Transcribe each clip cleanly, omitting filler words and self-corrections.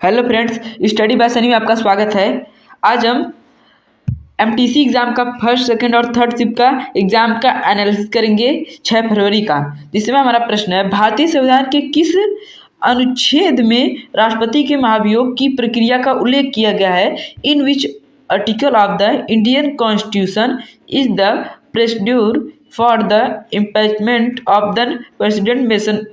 Hello friends, study bye Sunny में आपका स्वागत है। आज हम एमटीसी एग्ज़ाम का फर्स्ट, सेकंड और थर्ड शिफ्ट का एग्ज़ाम का एनालिसिस करेंगे 6 फरवरी का, जिसमें हमारा प्रश्न है भारतीय संविधान के किस अनुच्छेद में राष्ट्रपति के महाभियोग की प्रक्रिया का उल्लेख किया गया है। In which article of the Indian constitution is the procedure for the impeachment of the president mention.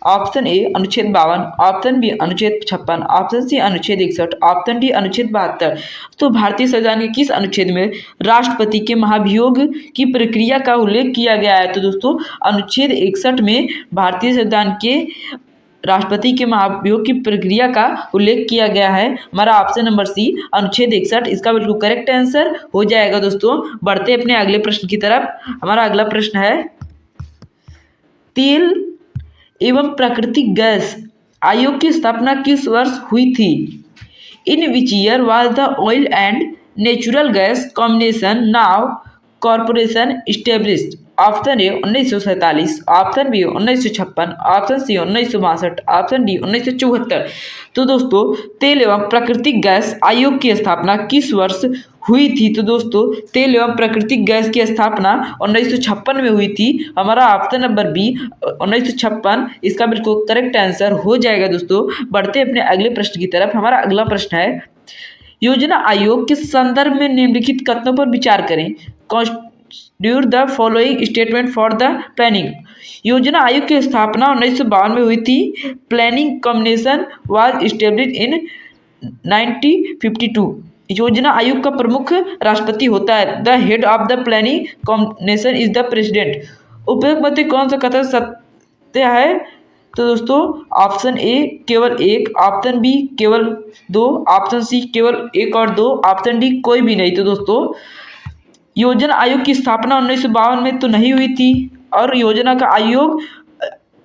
Option A अनुच्छेद 52, ऑप्शन बी अनुच्छेद 56, ऑप्शन सी अनुच्छेद 61, ऑप्शन डी अनुच्छेद 72। तो भारतीय संविधान के किस अनुच्छेद में राष्ट्रपति के महाभियोग की प्रक्रिया का उल्लेख किया गया है? तो दोस्तों अनुच्छेद 61 में भारतीय संविधान के राष्ट्रपति के महाभियोग की प्रक्रिया का उल्लेख किया गया है। हमारा ऑप्शन नंबर सी अनुच्छेद 61 इसका बिल्कुल करेक्ट आंसर हो जाएगा। दोस्तों बढ़ते अपने अगले प्रश्न की तरफ। हमारा अगला प्रश्न है तेल एवं प्राकृतिक गैस आयोग की स्थापना किस वर्ष हुई थी? In which year was the oil and natural gas combination now corporation established? Option A 1947, option B 1956, option C 1962, option D 1974। तो दोस्तों तेल एवं प्राकृतिक गैस आयोग की स्थापना किस वर्ष हुई थी? तो दोस्तों तेल एवं प्राकृतिक गैस की स्थापना 1956 में हुई थी। हमारा ऑप्शन नंबर बी 1956 इसका बिल्कुल करेक्ट आंसर हो जाएगा। दोस्तों बढ़ते अपने अगले प्रश्न की तरफ। हमारा अगला प्रश्न है योजना आयोग के संदर्भ में निम्नलिखित कथनों पर विचार करें। ड्यूर the following statement for the planning. योजना आयोग की स्थापना 1952 में हुई थी। Planning combination was established in 1952। योजना आयोग का प्रमुख राष्ट्रपति होता है। The head of the planning combination is the president. उपयुक्त में से कौन सा कथन सत्य है? तो दोस्तों ऑप्शन ए केवल एक, ऑप्शन बी केवल दो, ऑप्शन सी केवल एक और दो, ऑप्शन डी कोई भी नहीं। तो दोस्तों योजना आयोग की स्थापना 1952 में तो नहीं हुई थी और योजना का आयोग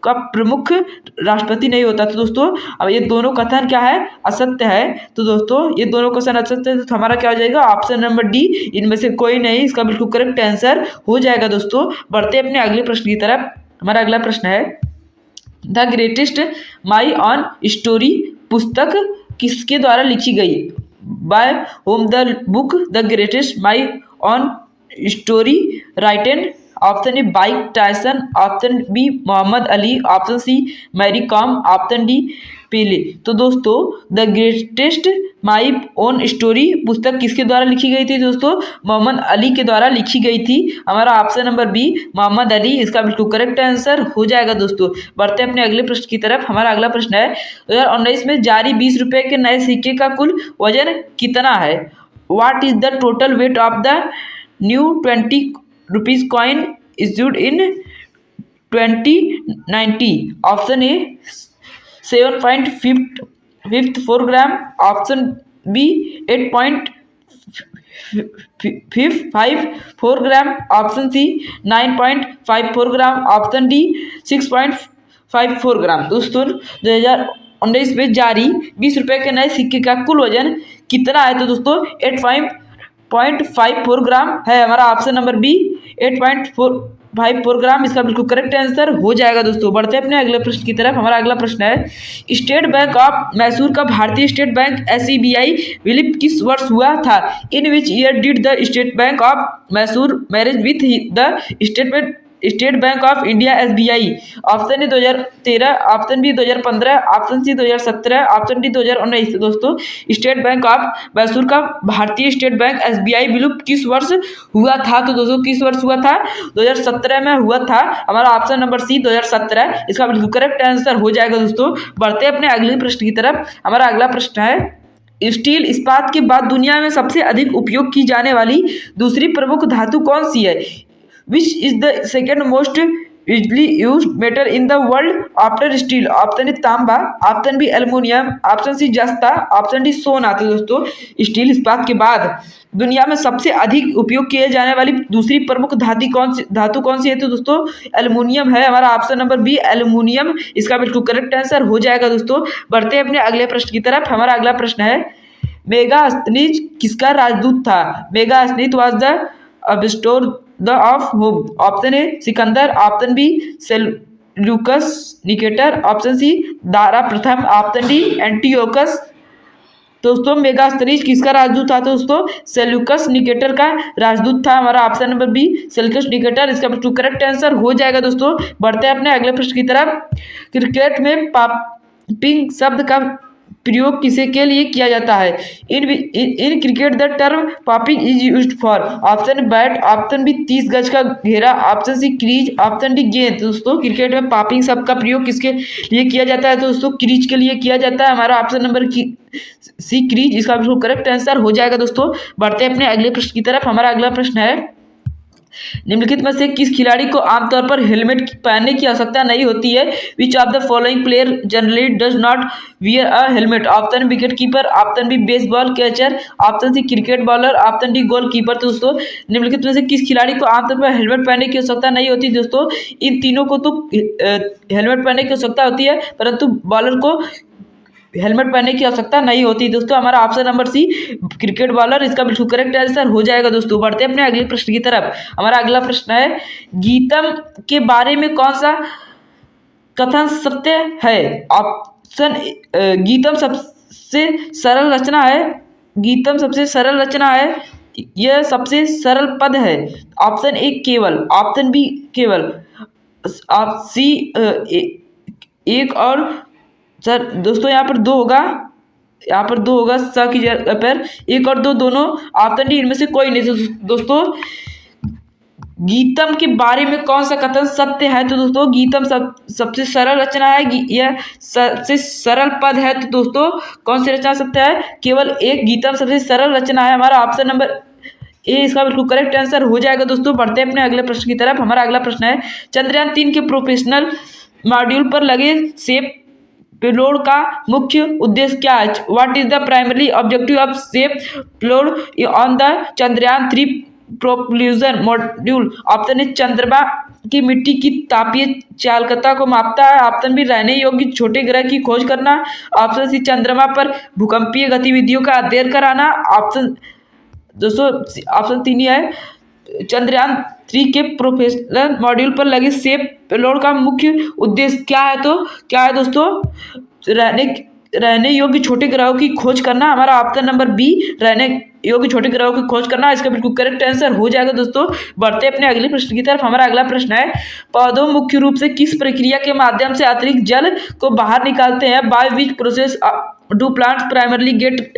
का प्रमुख राष्ट्रपति नहीं होता। तो दोस्तों अब ये दोनों कथन क्या है? असत्य है। तो दोस्तों ये दोनों क्वेश्चन असत्य है, तो हमारा क्या हो जाएगा? ऑप्शन नंबर डी इनमें से कोई नहीं इसका बिल्कुल करेक्ट आंसर हो जाएगा। दोस्तों बढ़ते अपने अगले प्रश्न की तरफ। हमारा अगला प्रश्न है the greatest my on story पुस्तक किसके द्वारा लिखी गई? By whom the book the greatest my on story written? Option A Mike Tyson, option B Mohammad Ali, option C Mary Kom, option D Pele. तो दोस्तों the greatest my own story पुस्तक किसके द्वारा लिखी गई थी? दोस्तों मोहम्मद अली के द्वारा लिखी गई थी। हमारा option number B Mohammad Ali इसका बिल्कुल करेक्ट आंसर हो जाएगा। दोस्तों बढ़ते अपने अगले प्रश्न की तरफ। हमारा अगला प्रश्न है 2019 में जारी 20 रुपये के नए सिक्के का कुल वजन कितना है? What is the total weight of the new 20 rupees coin issued in 2090? Option A 7.54 gram, option B 8.54 gram, option C 9.54 gram, option D 6.54 gram. दोस्तों 2019 में जारी 20 रुपये के नए सिक्के का कुल वजन कितना है? तो दोस्तों 8.54 ग्राम है। हमारा ऑप्शन नंबर बी 8.54 ग्राम इसका बिल्कुल करेक्ट आंसर हो जाएगा। दोस्तों बढ़ते हैं अपने अगले प्रश्न की तरफ। हमारा अगला प्रश्न है स्टेट बैंक ऑफ मैसूर का भारतीय स्टेट बैंक SBI विलय किस वर्ष हुआ था? In which year did the State Bank of Mysore marriage with the State Bank of India SBI? Option A 2013, option B 2015, option C 2017, option D 2019। दोस्तों स्टेट बैंक ऑफ मैसूर का भारतीय स्टेट बैंक SBI विलय किस वर्ष हुआ था? तो दोस्तों किस वर्ष हुआ था? 2017 में हुआ था। हमारा ऑप्शन नंबर सी 2017 इसका बिल्कुल करेक्ट आंसर हो जाएगा। दोस्तों बढ़ते अपने अगले प्रश्न की तरफ। हमारा अगला प्रश्न है स्टील इस्पात के बाद दुनिया में सबसे अधिक उपयोग की जाने वाली दूसरी प्रमुख धातु कौन सी है? Which is the second most usually used metal in the world after steel? Option A तांबा, option B aluminium, option C जस्ता, ऑप्शन डी सोना। तो दोस्तों स्टील इस्पात के बाद दुनिया में सबसे अधिक उपयोग किए जाने वाली दूसरी प्रमुख धातु कौन सी है? तो दोस्तों एल्युमिनियम है। हमारा ऑप्शन नंबर बी एल्युमिनियम इसका बिल्कुल करेक्ट आंसर हो जाएगा। दोस्तों बढ़ते हैं अपने अगले प्रश्न की तरफ। हमारा अगला प्रश्न है मेगास्थनीज किसका राजदूत था? Megasthenes was the ambassador the of whom. Option A Sikandar, option B Seleucus Nicator, option C Dara प्रथम, ऑप्शन डी एंटियोकस। दोस्तों मेगास्थनीज किसका राजदूत था? दोस्तों सेल्यूकस निकेटर का राजदूत था। हमारा option number B Seleucus Nicator इसका करेक्ट आंसर हो जाएगा। दोस्तों बढ़ते हैं अपने अगले प्रश्न की तरफ। क्रिकेट में पॉपिंग शब्द का प्रयोग किसे के लिए किया जाता है? In cricket the term popping is used for option bat, option B 30 गज का घेरा, option C crease, option D गेंद। दोस्तों क्रिकेट में पॉपिंग शब्द का प्रयोग किसके लिए किया जाता है? दोस्तों क्रीज के लिए किया जाता है। हमारा ऑप्शन नंबर सी क्रीज इसका बिल्कुल करेक्ट आंसर हो जाएगा। दोस्तों बढ़ते हैं अपने अगले प्रश्न की तरफ। हमारा अगला प्रश्न है निम्नलिखित में से किस खिलाड़ी को आमतौर पर हेलमेट पहनने की आवश्यकता नहीं होती है? Which of the following player generally does not wear a helmet? Option wicket keeper, option B baseball catcher, option C cricket bowler, option D goal keeper. तो दोस्तों निम्नलिखित में से किस खिलाड़ी को आमतौर पर हेलमेट पहनने की आवश्यकता नहीं होती? दोस्तों इन तीनों को तो हेलमेट पहनने की आवश्यकता होती है, परंतु बॉलर को हेलमेट पहनने की आवश्यकता नहीं होती। दोस्तों हमारा option number C cricket bowler इसका बिल्कुल करेक्ट आंसर हो जाएगा। दोस्तों बढ़ते हैं अपने अगले प्रश्न की तरफ। हमारा अगला प्रश्न है गीतम के बारे में कौन सा कथन सत्य है? ऑप्शन गीतम सबसे सरल रचना है, गीतम सबसे सरल रचना है, यह सबसे सरल पद है। ऑप्शन ए केवल, ऑप्शन बी केवल, आप सी एक और सर दोस्तों यहाँ पर दो होगा, यहाँ पर दो होगा स की जगह पर एक और दो दोनों, ऑप्शन डी इनमें से कोई नहीं। दोस्तों गीतम के बारे में कौन सा कथन सत्य है? तो दोस्तों गीतम सबसे सरल रचना है, यह सबसे सरल पद है। तो दोस्तों कौन सी रचना सत्य है? केवल एक गीतम सबसे सरल रचना है। हमारा ऑप्शन नंबर ए इसका बिल्कुल करेक्ट आंसर हो जाएगा। दोस्तों बढ़ते हैं अपने अगले प्रश्न की तरफ। हमारा अगला प्रश्न है चंद्रयान 3 के प्रोफेशनल मॉड्यूल पर लगे सेफ पेलोड का मुख्य उद्देश्य क्या है? What is the primary objective of safe payload on the Chandrayaan 3 propulsion module? Option A चंद्रमा की मिट्टी की तापीय चालकता को मापता है, ऑप्शन बी रहने योग्य छोटे ग्रह की खोज करना, ऑप्शन सी चंद्रमा पर भूकंपीय गतिविधियों का अध्ययन कराना, ऑप्शन दोस्तों ऑप्शन 3 ही है चंद्रयान 3 के प्रोफेशनल मॉड्यूल पर लगे सेफ पेलोड का मुख्य उद्देश्य क्या है? तो क्या है दोस्तों? रहने योग्य छोटे ग्रहों की खोज करना। हमारा ऑप्शन नंबर बी रहने योग्य छोटे ग्रहों की खोज करना इसका बिल्कुल करेक्ट आंसर हो जाएगा। दोस्तों बढ़ते अपने अगले प्रश्न की तरफ। हमारा अगला प्रश्न है पौधों मुख्य रूप से किस प्रक्रिया के माध्यम से अतिरिक्त जल को बाहर निकालते हैं? By which process do plants primarily get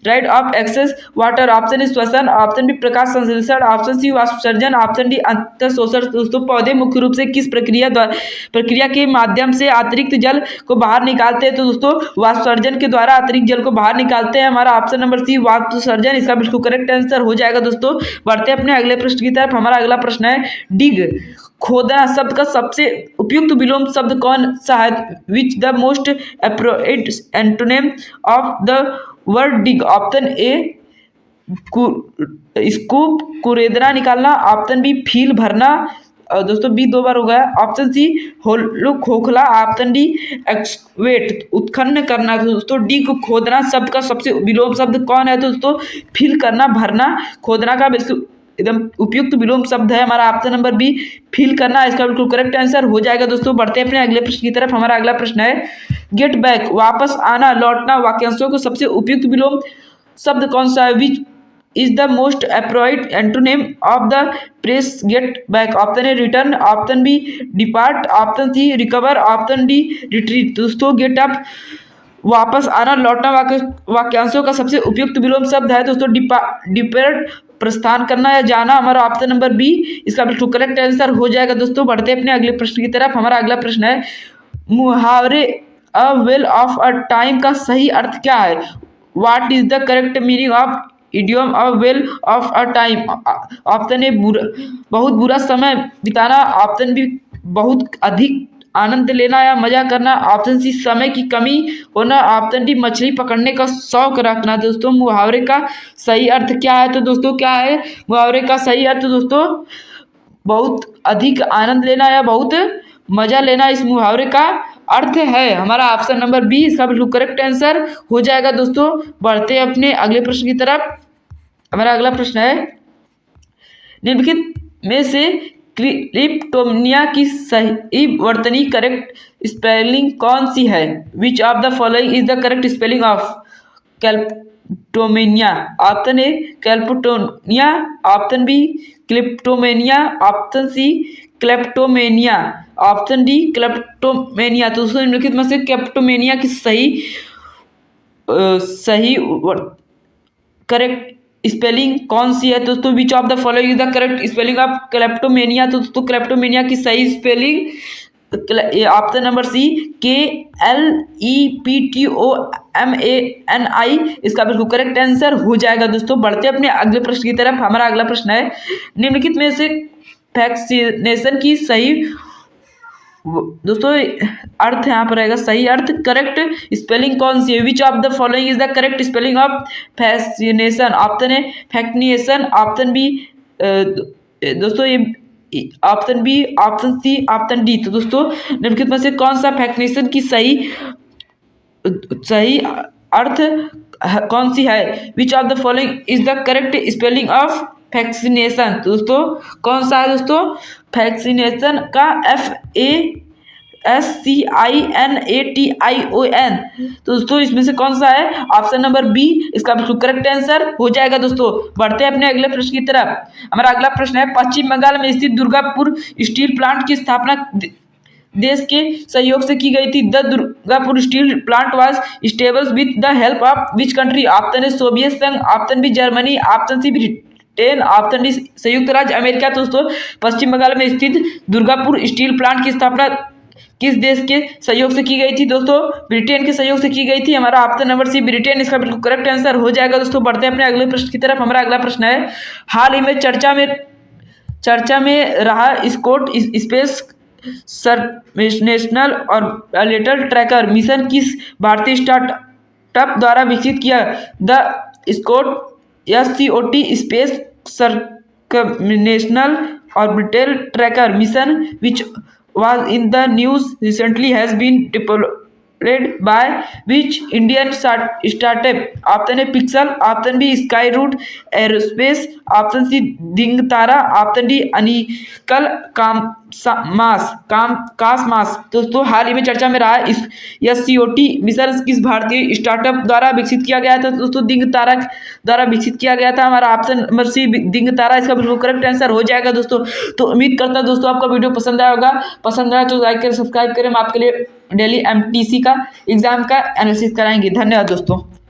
rid of excess water? Option A श्वसन, ऑप्शन बी प्रकाश संश्लेषण, ऑप्शन सी वाष्पसर्जन, ऑप्शन डी अंतःशोषण। दोस्तों पौधे मुख्य रूप से किस प्रक्रिया के माध्यम से अतिरिक्त जल को बाहर निकालते हैं? तो दोस्तों वाष्पसर्जन के द्वारा अतिरिक्त जल को बाहर निकालते हैं। हमारा ऑप्शन नंबर सी वाष्पसर्जन इसका बिल्कुल करेक्ट आंसर हो जाएगा। दोस्तों बढ़ते अपने अगले प्रश्न की तरफ। हमारा अगला प्रश्न है डिग खोदना शब्द का सबसे उपयुक्त विलोम शब्द कौन सा है? Which the most appropriate antonym of the word dig? Option A scoop कुरेदना निकालना, ऑप्शन बी फील भरना, दोस्तों बी 2 बार हो गया, ऑप्शन सी होलो खोखला, ऑप्शन डी एक्सवेट उत्खनन करना। दोस्तों डी को खोदना शब्द का सबसे विलोम शब्द कौन है? दोस्तों फील करना, भरना, खोदना का एकदम उपयुक्त विलोम शब्द है हमारा ऑप्शन नंबर बी फील करना इसका बिल्कुल करेक्ट आंसर हो जाएगा। दोस्तों बढ़ते हैं अपने अगले प्रश्न की तरफ। हमारा अगला प्रश्न है गेट बैक वापस आना लौटना वाक्यांशों को सबसे उपयुक्त विलोम शब्द कौन सा है? Which is the most appropriate antonym of the press get back? Option A return, option B depart, option C recover, option D retreat. दोस्तों गेट अप वापस आना लौटना वाक्यांशों का सबसे उपयुक्त विलोम शब्द है। दोस्तों डिपार्ट प्रस्थान करना या जाना। हमारा ऑप्शन नंबर बी इसका बिल्कुल करेक्ट आंसर हो जाएगा। दोस्तों बढ़ते अपने अगले प्रश्न की तरफ। हमारा अगला प्रश्न है मुहावरे a well of a time का सही अर्थ क्या है? What is the correct meaning of idiom a well of a time? Option A बहुत बुरा समय बिताना, ऑप्शन बी बहुत अधिक आनंद लेना या मजा करना, ऑप्शन सी समय की कमी होना, ऑप्शन डी मछली पकड़ने का शौक रखना। दोस्तों मुहावरे का सही अर्थ क्या है? तो दोस्तों क्या है मुहावरे का सही अर्थ? दोस्तों बहुत अधिक आनंद लेना या बहुत मजा लेना इस मुहावरे का अर्थ है। हमारा ऑप्शन नंबर बी इसका बिल्कुल करेक्ट आंसर हो जाएगा। दोस्तों बढ़ते अपने अगले प्रश्न की तरफ। हमारा अगला प्रश्न है निम्नलिखित में से क्लिप्टोमेनिया की सही वर्तनी करेक्ट स्पेलिंग कौन सी है? Which of the following is the correct spelling of kleptomania? Option A kleptonia, option B kleptomania, option C kleptomania, option D kleptomania. तो दोस्तों निम्नलिखित में से क्लेप्टोमेनिया की सही करेक्ट स्पेलिंग कौन सी है? दोस्तों which of the following is the correct spelling of kleptomania? तो दोस्तों क्लेप्टोमेनिया की सही spelling option number C KLEPTOMANI इसका बिल्कुल करेक्ट आंसर हो जाएगा। दोस्तों बढ़ते अपने अगले प्रश्न की तरफ। हमारा अगला प्रश्न है निम्नलिखित में से वैक्सीनेशन की सही दोस्तों अर्थ यहाँ पर रहेगा सही अर्थ करेक्ट स्पेलिंग कौन सी है? Which of the following is the correct spelling of vaccination? Option A vaccination, option B दोस्तों ये option B, option C, option D. तो दोस्तों निम्नलिखित में से कौन सा वैक्सीनेशन की सही अर्थ कौन सी है? Which of the following is the correct spelling of vaccination? दोस्तों कौन सा है? दोस्तों वैक्सीनेशन का FACCINATION। तो दोस्तों इसमें से कौन सा है? ऑप्शन नंबर बी इसका बिल्कुल करेक्ट आंसर हो जाएगा। दोस्तों बढ़ते हैं अपने अगले प्रश्न की तरफ। हमारा अगला प्रश्न है पश्चिम बंगाल में स्थित दुर्गापुर स्टील प्लांट की स्थापना देश के सहयोग से की गई थी? The Durgapur steel plant was established with the help of which country? Option A Soviet संघ, option B Germany, option C Britain, option D संयुक्त राज्य अमेरिका। दोस्तों पश्चिम बंगाल में स्थित दुर्गापुर स्टील प्लांट की स्थापना किस देश के सहयोग से की गई थी? दोस्तों ब्रिटेन के सहयोग से की गई थी। हमारा ऑप्शन नंबर सी ब्रिटेन इसका बिल्कुल करेक्ट आंसर हो जाएगा। दोस्तों बढ़ते हैं अपने अगले प्रश्न की तरफ। हमारा अगला प्रश्न है हाल ही में चर्चा में रहा SCOT space national orbital tracker mission किस भारतीय स्टार्टअप द्वारा विकसित किया? The SCOT SCOT space national orbital tracker mission which was in the news recently has been deployed by which Indian startup? Option A Pixel, option B Skyroot Aerospace, option C Dingtara, option D Anikal कासमास। दोस्तों हाल ही में चर्चा में रहा इस SCOT mission किस भारतीय startup द्वारा विकसित किया गया था? दोस्तों दिंगतारा द्वारा विकसित किया गया था। हमारा ऑप्शन नंबर सी दिंगतारा इसका बिल्कुल करेक्ट आंसर हो जाएगा। दोस्तों तो उम्मीद करता हूं दोस्तों आपका वीडियो पसंद आया होगा। पसंद आया तो लाइक करें, सब्सक्राइब करें। हम आपके लिए डेली MTC का एग्जाम का एनालिसिस कराएंगे। धन्यवाद दोस्तों।